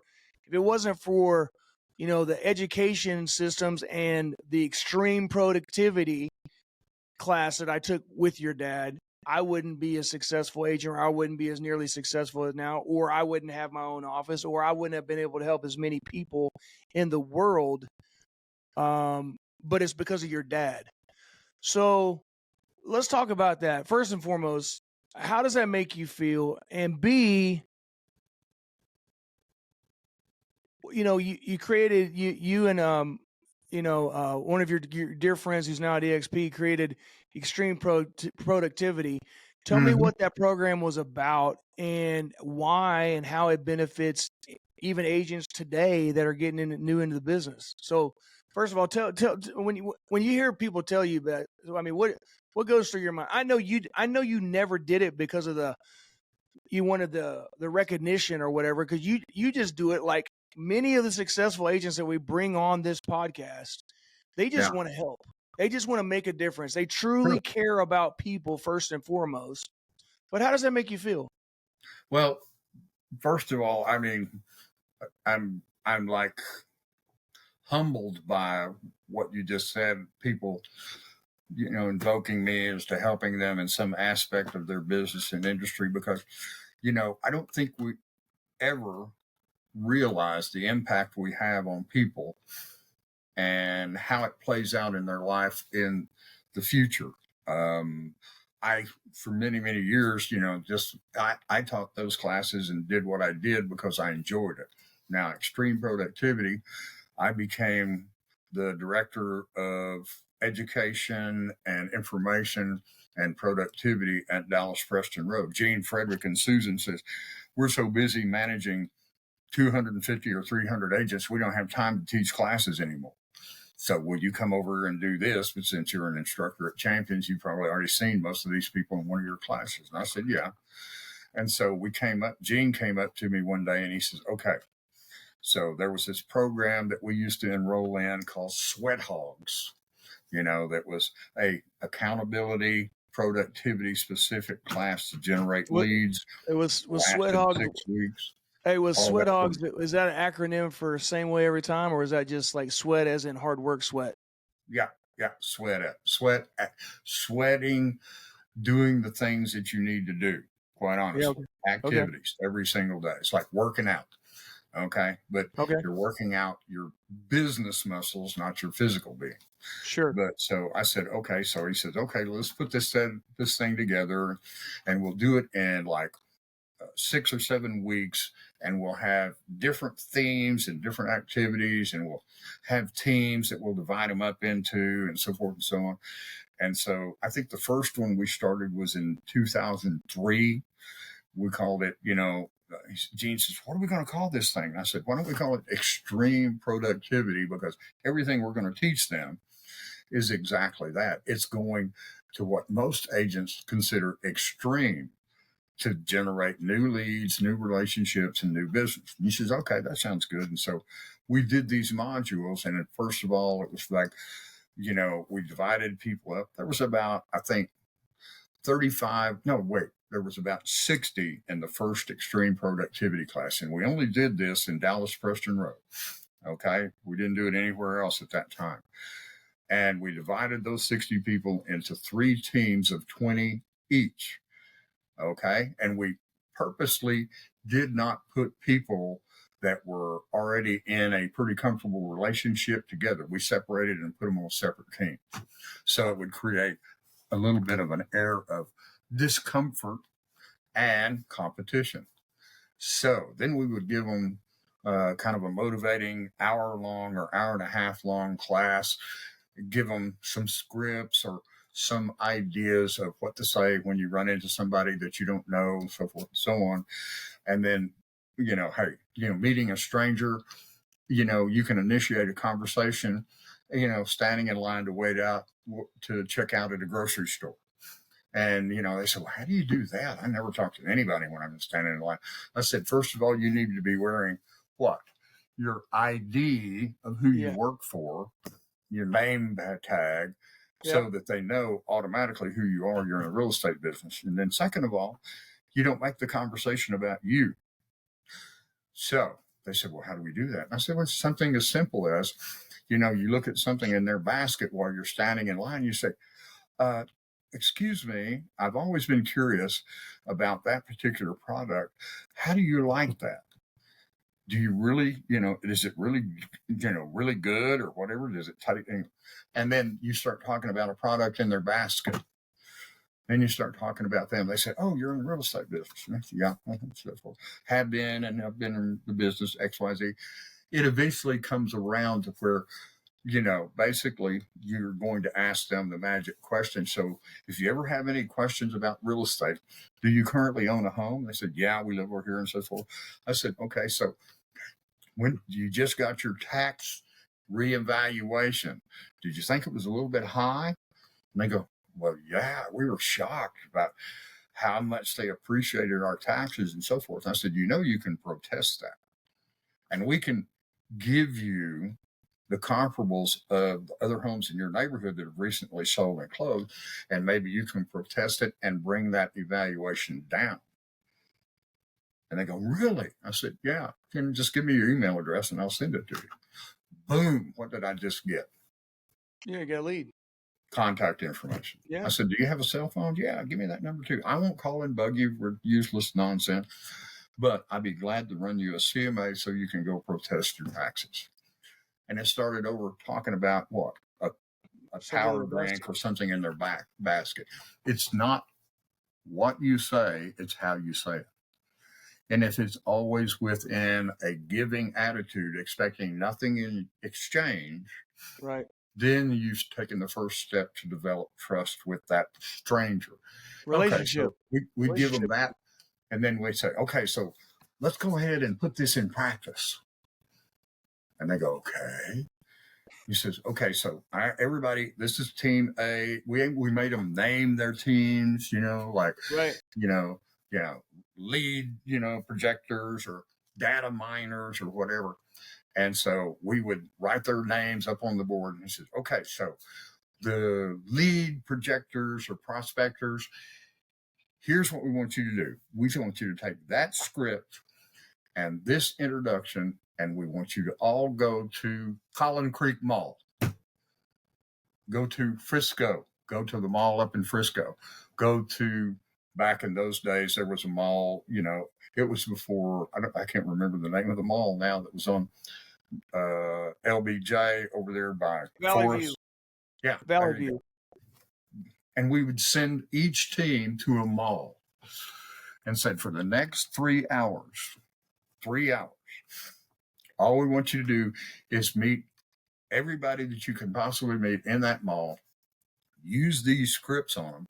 if it wasn't for, the education systems and the extreme productivity class that I took with your dad, I wouldn't be a successful agent, or I wouldn't be as nearly successful as now, or I wouldn't have my own office, or I wouldn't have been able to help as many people in the world. But it's because of your dad. So let's talk about that. First and foremost, how does that make you feel? And B, you created, you and one of your dear friends who's now at EXP created Extreme Productivity. Tell me what that program was about, and why, and how it benefits even agents today that are getting new into the business. So first of all, tell when you hear people tell you that, I mean, what goes through your mind? I know you never did it because of you wanted the recognition or whatever, because you just do it like many of the successful agents that we bring on this podcast. They just want to help. They just want to make a difference. They truly care about people first and foremost. But how does that make you feel? Well, first of all, I mean, I'm like humbled by what you just said. People, invoking me as to helping them in some aspect of their business and industry, because, I don't think we ever realize the impact we have on people and how it plays out in their life in the future. Um, for many, many years, I taught those classes and did what I did because I enjoyed it. Now, extreme productivity, I became the director of education and information and productivity at Dallas Preston Road. Gene, Frederick, and Susan says, we're so busy managing 250 or 300 agents, we don't have time to teach classes anymore. So will you come over and do this? But since you're an instructor at Champions, you've probably already seen most of these people in one of your classes. And I said, yeah. And so Gene came up to me one day and he says, okay. So there was this program that we used to enroll in called Sweat Hogs, that was a accountability, productivity specific class to generate leads. It was Sweat Hogs 6 weeks. Hey, was Sweat Hogs, is that an acronym for same way every time, or is that just like sweat as in hard work sweat? Yeah. Sweating, doing the things that you need to do, quite honestly. Yeah, activities every single day. It's like working out. Okay. But you're working out your business muscles, not your physical being. Sure. But so I said, okay. So he said, okay, let's put this thing together and we'll do it in like 6 or 7 weeks, and we'll have different themes and different activities, and we'll have teams that we'll divide them up into, and so forth and so on. And so I think the first one we started was in 2003. We called it, Gene says, what are we going to call this thing? And I said, why don't we call it extreme productivity? Because everything we're going to teach them is exactly that. It's going to what most agents consider extreme, to generate new leads, new relationships, and new business. And he says, okay, that sounds good. And so we did these modules. And first of all, it was like, we divided people up. There was about, I think, there was about 60 in the first extreme productivity class. And we only did this in Dallas Preston Road. Okay. We didn't do it anywhere else at that time. And we divided those 60 people into 3 teams of 20 each. Okay. And we purposely did not put people that were already in a pretty comfortable relationship together. We separated and put them on separate teams. So it would create a little bit of an air of discomfort and competition. So then we would give them kind of a motivating hour-long or hour-and-a-half-long class, give them some scripts or some ideas of what to say when you run into somebody that you don't know, so forth and so on. And then, meeting a stranger, you can initiate a conversation, standing in line to wait out to check out at a grocery store. And, they said, well, how do you do that? I never talk to anybody when I'm standing in line. I said, first of all, you need to be wearing what? Your ID of who you work for, your name tag, so that they know automatically who you are. You're in a real estate business. And then second of all, you don't make the conversation about you. So they said, well, how do we do that? And I said, well, it's something as simple as, you look at something in their basket while you're standing in line. You say, excuse me, I've always been curious about that particular product. How do you like that? Do you really, is it really, really good or whatever? Does it take? And then you start talking about a product in their basket. Then you start talking about them. They say, oh, you're in the real estate business. Yeah, so forth. Have been and have been in the business XYZ. It eventually comes around to where, basically you're going to ask them the magic question. So if you ever have any questions about real estate, do you currently own a home? They said, yeah, we live over here and so forth. I said, okay, so when you just got your tax reevaluation, did you think it was a little bit high? And they go, well, yeah, we were shocked about how much they appreciated our taxes and so forth. And I said, you can protest that. And we can give you the comparables of the other homes in your neighborhood that have recently sold and closed, and maybe you can protest it and bring that evaluation down. And they go, really? I said, yeah, can you just give me your email address and I'll send it to you. Boom. What did I just get? Yeah, you got a lead. Contact information. Yeah. I said, do you have a cell phone? Yeah, give me that number too. I won't call and bug you for useless nonsense, but I'd be glad to run you a CMA so you can go protest your taxes. And it started over talking about what? a Something in power the drink basket. or something in their basket. It's not what you say, it's how you say it. And if it's always within a giving attitude, expecting nothing in exchange, Right. then you've taken the first step to develop trust with that stranger. Okay, Relationship. so we give them Relationship. that, and then we say, okay, so let's go ahead and put this in practice. And they go, okay. He says, okay, so everybody, this is team A. We made them name their teams, like, Right. lead, projectors or data miners or whatever. And so we would write their names up on the board. And he says, okay, so the lead projectors or prospectors, here's what we want you to do. We want you to take that script and this introduction, and we want you to all go to Collin Creek Mall. Go to Frisco. Go to the mall up in Frisco. Go to, back in those days, there was a mall, it was before, I can't remember the name of the mall now, that was on LBJ over there by Valley Forest. View. Yeah. Valley View. And we would send each team to a mall and said, for the next 3 hours, all we want you to do is meet everybody that you can possibly meet in that mall, use these scripts on them,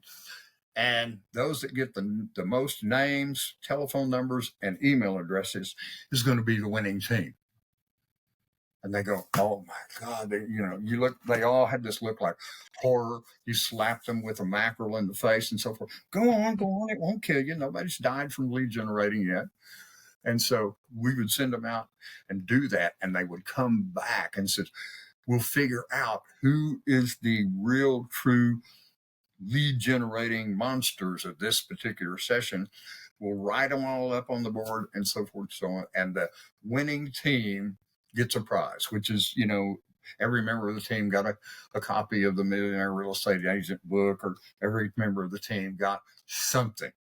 and those that get the most names, telephone numbers, and email addresses is going to be the winning team. And they go, oh my God, they all had this look like horror. You slapped them with a mackerel in the face and so forth. Go on, it won't kill you. Nobody's died from lead generating yet. And so we would send them out and do that. And they would come back and say, we'll figure out who is the real true lead generating monsters of this particular session. We'll write them all up on the board and so forth, so on. And the winning team gets a prize, which is, every member of the team got a copy of the Millionaire Real Estate Agent book, or every member of the team got something,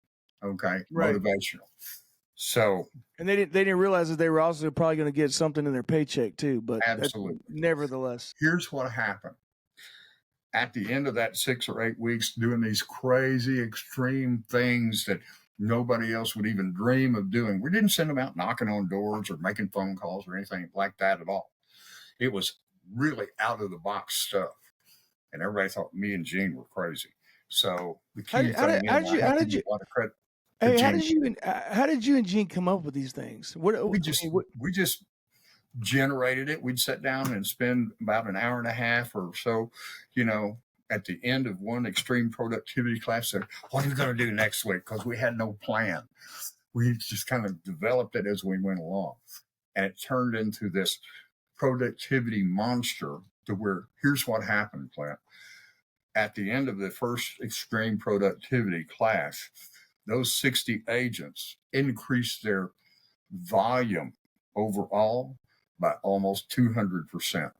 okay, right. Motivational. So, and they didn't realize that they were also probably going to get something in their paycheck too. But absolutely, nevertheless, here's what happened. At the end of that 6 or 8 weeks, doing these crazy, extreme things that nobody else would even dream of doing. We didn't send them out knocking on doors or making phone calls or anything like that at all. It was really out of the box stuff. And everybody thought me and Gene were crazy. So the key how did you a lot of credit. Hey, how did you and Gene come up with these things? We just generated it. We'd sit down and spend about an hour and a half or so, at the end of one extreme productivity class, said, what are we going to do next week? Because we had no plan. We just kind of developed it as we went along. And it turned into this productivity monster to where, here's what happened, Clint. At the end of the first extreme productivity class, those 60 agents increased their volume overall by almost 200%.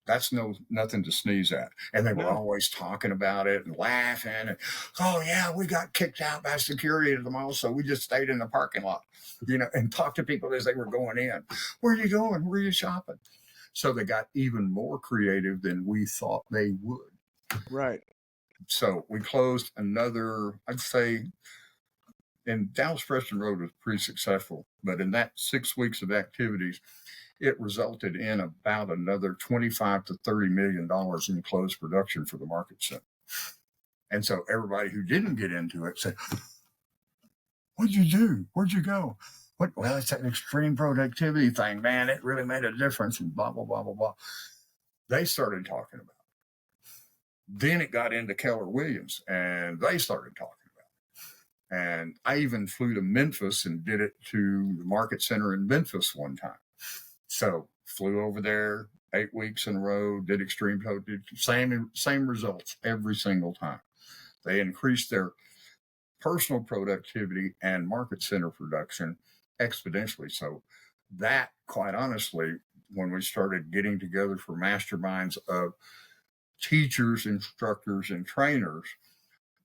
That's nothing to sneeze at. And they were always talking about it and laughing. And, oh, yeah, we got kicked out by security at the mall, so we just stayed in the parking lot, and talked to people as they were going in. Where are you going? Where are you shopping? So they got even more creative than we thought they would. Right. So we closed another, I'd say, and Dallas Preston Road was pretty successful. But in that 6 weeks of activities, it resulted in about another $25 to $30 million in closed production for the market center. And so everybody who didn't get into it said, what'd you do? Where'd you go? Well, it's an extreme productivity thing, man. It really made a difference, and blah, blah, blah, blah, blah. They started talking about it. Then it got into Keller Williams, and they started talking about it. And I even flew to Memphis and did it to the market center in Memphis one time. So flew over there 8 weeks in a row, did extreme productivity, same results every single time. They increased their personal productivity and market center production exponentially. So that, quite honestly, when we started getting together for masterminds of teachers, instructors, and trainers,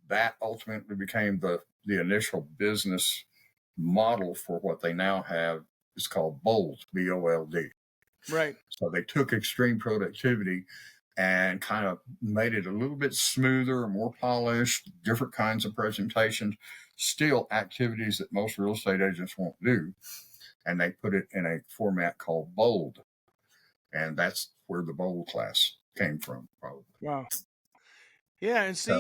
that ultimately became the initial business model for what they now have. It's called BOLD, BOLD. Right. So they took extreme productivity and kind of made it a little bit smoother, more polished, different kinds of presentations, still activities that most real estate agents won't do. And they put it in a format called Bold. And that's where the Bold class came from, probably. Wow. Yeah, and see, So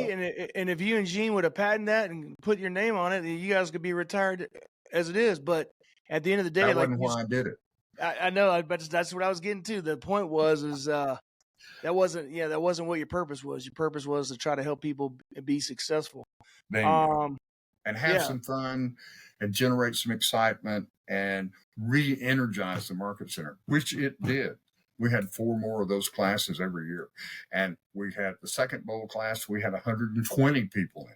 and if you and Gene would have patented that and put your name on it, you guys could be retired as it is. But at the end of the day, that like wasn't why I did it. I know, but that's what I was getting to. The point was that wasn't what your purpose was. Your purpose was to try to help people be successful. Bingo. And have yeah. some fun and generate some excitement and re-energize the market center, which it did. We had 4 more of those classes every year. And we had the second bowl class, we had 120 people in.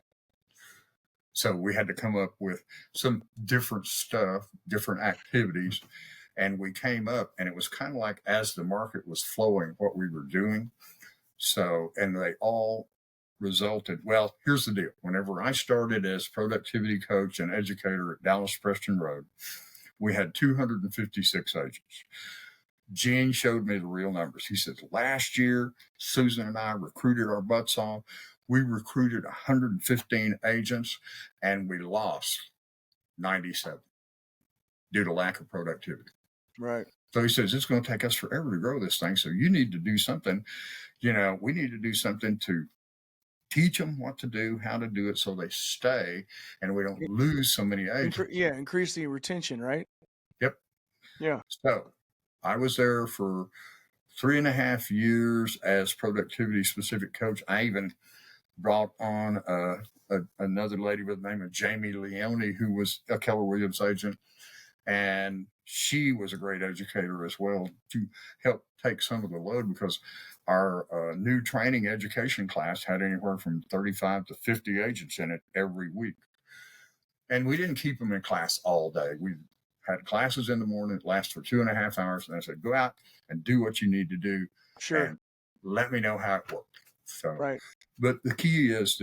So we had to come up with some different stuff, different activities. And we came up, and it was kind of like as the market was flowing, what we were doing. So, and they all resulted. Well, here's the deal. Whenever I started as productivity coach and educator at Dallas Preston Road, we had 256 agents. Gene showed me the real numbers. He said, last year, Susan and I recruited our butts off. We recruited 115 agents, and we lost 97 due to lack of productivity. Right. So he says, it's going to take us forever to grow this thing. So you need to do something. We need to do something to teach them what to do, how to do it, so they stay and we don't lose so many agents. Increase the retention, right? Yep. Yeah. So I was there for 3.5 years as productivity specific coach. I even brought on another lady by the name of Jamie Leone, who was a Keller Williams agent. And she was a great educator as well to help take some of the load, because our new training education class had anywhere from 35 to 50 agents in it every week. And we didn't keep them in class all day. We had classes in the morning that last for 2.5 hours. And I said, go out and do what you need to do. Sure. And let me know how it worked. So, right. But the key is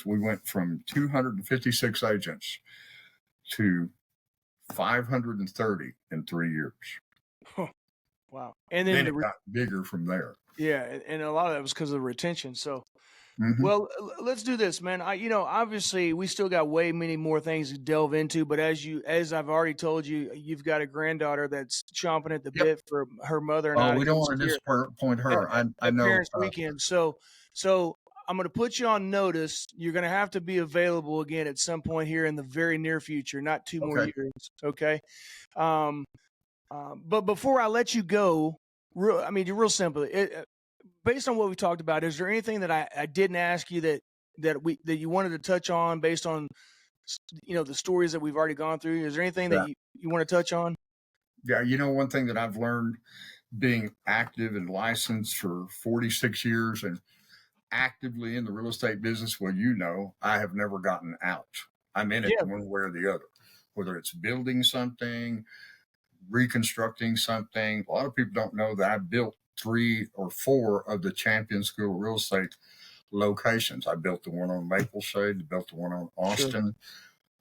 we went from 256 agents to 530 in 3 years. Wow. And then it got bigger from there. Yeah. And a lot of that was because of the retention. So, well, let's do this, man. Obviously we still got way many more things to delve into, but as I've already told you, you've got a granddaughter that's chomping at the bit for her mother. And we don't want to disappoint her. I know. Parents' weekend. So I'm going to put you on notice. You're going to have to be available again at some point here in the very near future, not 2 more years. Okay. But before I let you go, real simple, based on what we talked about, is there anything that I didn't ask you that you wanted to touch on based on, the stories that we've already gone through? Is there anything that you want to touch on? Yeah. One thing that I've learned being active and licensed for 46 years and actively in the real estate business, I have never gotten out. I'm in it one way or the other, whether it's building something, reconstructing something. A lot of people don't know that I built 3 or 4 of the Champion School of Real Estate locations. I built the one on Maple Shade, I built the one on Austin,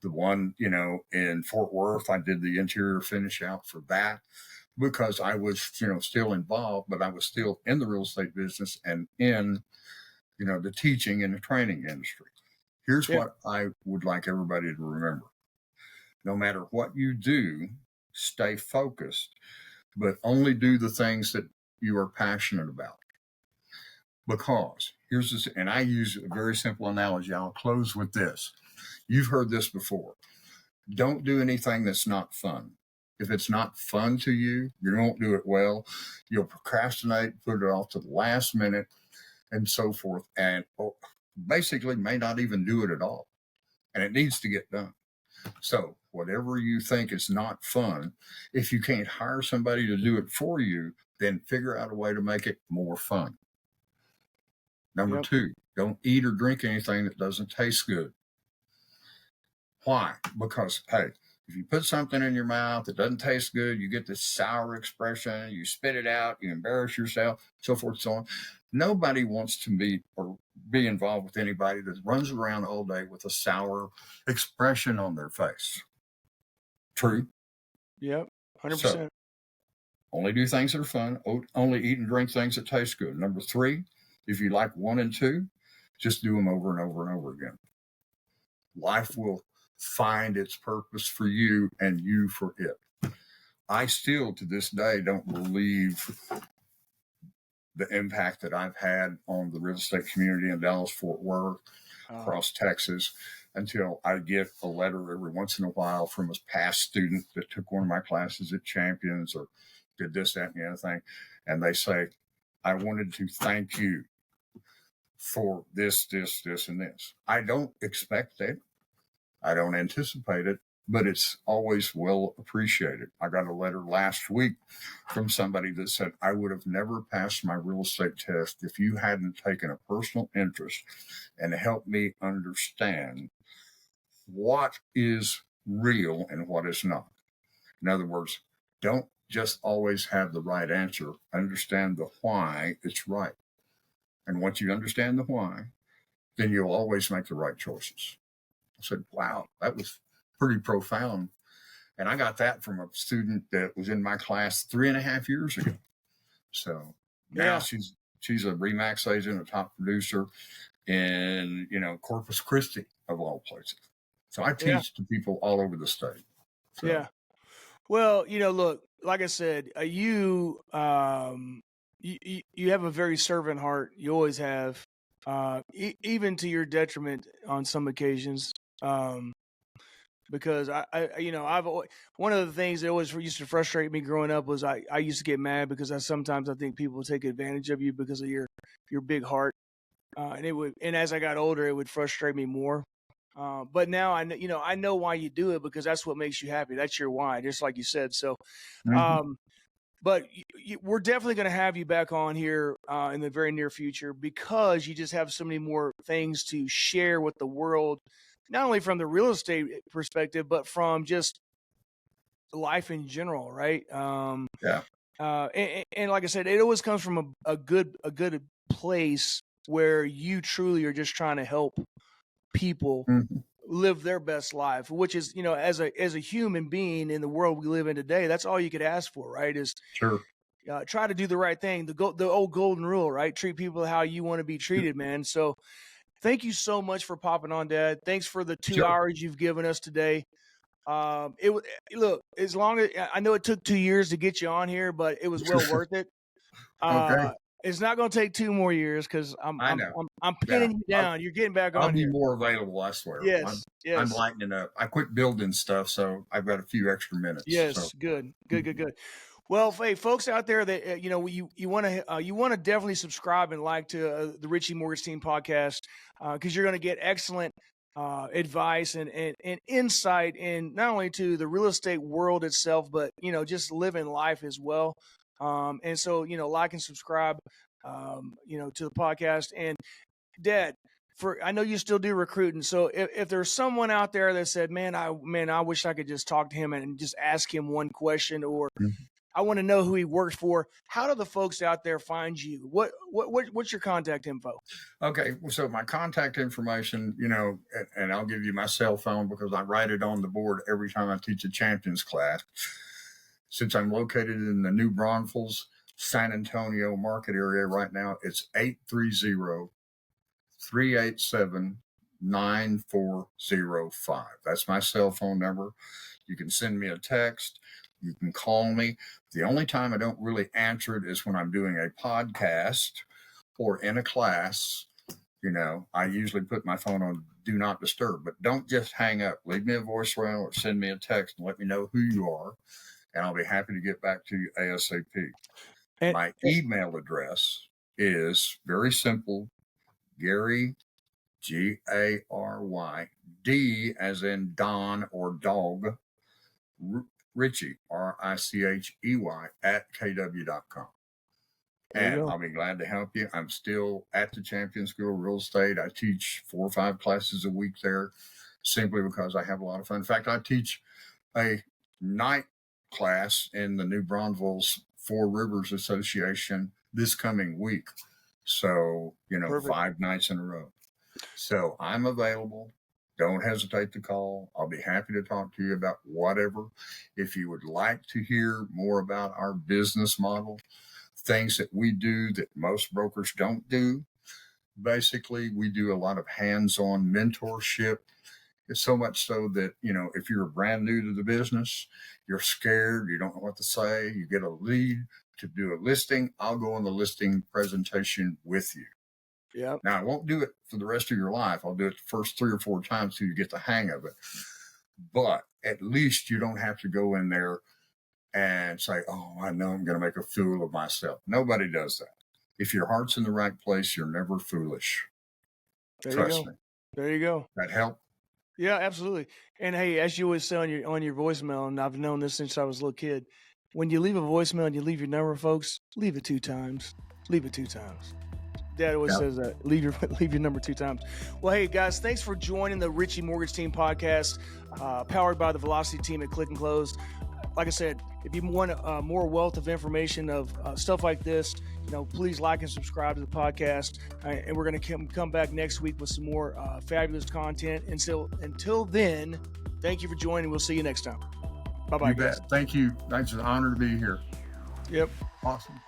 the one, in Fort Worth. I did the interior finish out for that because I was, still involved, but I was still in the real estate business and in the teaching and the training industry. Here's what I would like everybody to remember. No matter what you do, stay focused, but only do the things that you are passionate about. Because here's this, and I use a very simple analogy. I'll close with this. You've heard this before. Don't do anything that's not fun. If it's not fun to you, you won't do it well. You'll procrastinate, put it off to the last minute, and so forth, and basically may not even do it at all. And it needs to get done. So whatever you think is not fun, if you can't hire somebody to do it for you, then figure out a way to make it more fun. Number 2, don't eat or drink anything that doesn't taste good. Why? Because, hey, if you put something in your mouth that doesn't taste good, you get this sour expression, you spit it out, you embarrass yourself, so forth and so on. Nobody wants to be involved with anybody that runs around all day with a sour expression on their face. True? Yep, 100%. So, Only do things that are fun. Only eat and drink things that taste good. Number 3, if you like 1 and 2, just do them over and over and over again. Life will find its purpose for you and you for it. I still, to this day, don't believe the impact that I've had on the real estate community in Dallas-Fort Worth, across Texas, until I get a letter every once in a while from a past student that took one of my classes at Champions or did this, that, and the other thing. And they say, I wanted to thank you for this, and this. I don't expect it. I don't anticipate it, but it's always well appreciated. I got a letter last week from somebody that said, I would have never passed my real estate test if you hadn't taken a personal interest and helped me understand what is real and what is not. In other words, don't just always have the right answer. Understand the why it's right. And once you understand the why, then you'll always make the right choices. I said, wow, that was pretty profound. And I got that from a student that was in my class 3.5 years ago. So now she's a RE/MAX agent, a top producer in, Corpus Christi of all places. So I teach to people all over the state. So. Yeah. Well, look, like I said, you have a very servant heart. You always have, even to your detriment on some occasions. Because one of the things that always used to frustrate me growing up was I used to get mad because sometimes I think people take advantage of you because of your big heart. And as I got older, it would frustrate me more. But now I know why you do it, because that's what makes you happy. That's your why, just like you said. So, but we're definitely going to have you back on here in the very near future, because you just have so many more things to share with the world, not only from the real estate perspective, but from just life in general, right? And like I said, it always comes from a good place where you truly are just trying to help people live their best life, which is, as a human being in the world we live in today, that's all you could ask for, right? Is try to do the right thing. The old golden rule, right? Treat people how you want to be treated, man. So thank you so much for popping on, Dad. Thanks for the 2 hours you've given us today. Look, as long as I know it took 2 years to get you on here, but it was well worth it. Okay. It's not going to take 2 more years, because I'm pinning you down. You're getting back on. I'll be more available, I swear. Yes, I'm lightening up. I quit building stuff, so I've got a few extra minutes. Yes, so. Good. Well, hey, folks out there that you want to definitely subscribe and like to the Richey Mortgage Team Podcast, because you're going to get excellent advice and insight in not only to the real estate world itself, but just living life as well. And so, like and subscribe, to the podcast. And Dad, I know you still do recruiting. So if there's someone out there that said, I wish I could just talk to him and just ask him one question, or I want to know who he works for, how do the folks out there find you? What's your contact info? Okay. So my contact information, and I'll give you my cell phone because I write it on the board every time I teach a Champions class. Since I'm located in the New Braunfels, San Antonio market area right now, it's 830-387-9405. That's my cell phone number. You can send me a text. You can call me. The only time I don't really answer it is when I'm doing a podcast or in a class. I usually put my phone on do not disturb, but don't just hang up. Leave me a voicemail or send me a text and let me know who you are, and I'll be happy to get back to you ASAP. My email address is very simple: Gary, G-A-R-Y-D as in Don or dog, Richey, R-I-C-H-E-Y @KW.com. And I'll be glad to help you. I'm still at the Champion School of Real Estate. I teach 4 or 5 classes a week there simply because I have a lot of fun. In fact, I teach a night class in the New Braunfels Four Rivers Association this coming week. So, Perfect. 5 nights in a row. So I'm available. don't hesitate to call. I'll be happy to talk to you about whatever. If you would like to hear more about our business model, things that we do that most brokers don't do, basically, we do a lot of hands-on mentorship. It's so much so that, if you're brand new to the business, you're scared, you don't know what to say, you get a lead to do a listing, I'll go on the listing presentation with you. Yeah. Now, I won't do it for the rest of your life. I'll do it the first 3 or 4 times till you get the hang of it. But at least you don't have to go in there and say, oh, I know I'm going to make a fool of myself. Nobody does that. If your heart's in the right place, you're never foolish. Trust me. There you go. That help? Yeah, absolutely. And hey, as you always say on your voicemail, and I've known this since I was a little kid, when you leave a voicemail and you leave your number, folks, leave it 2 times. Leave it 2 times. Dad always says that. Leave your number 2 times. Well, hey, guys, thanks for joining the Richey Mortgage Team Podcast, powered by the Velocity Team at Click and Close. Like I said, if you want more wealth of information of stuff like this, please like and subscribe to the podcast. And we're going to come back next week with some more fabulous content. And so until then, thank you for joining. We'll see you next time. Bye-bye, guys. Thank you. It's an honor to be here. Yep. Awesome.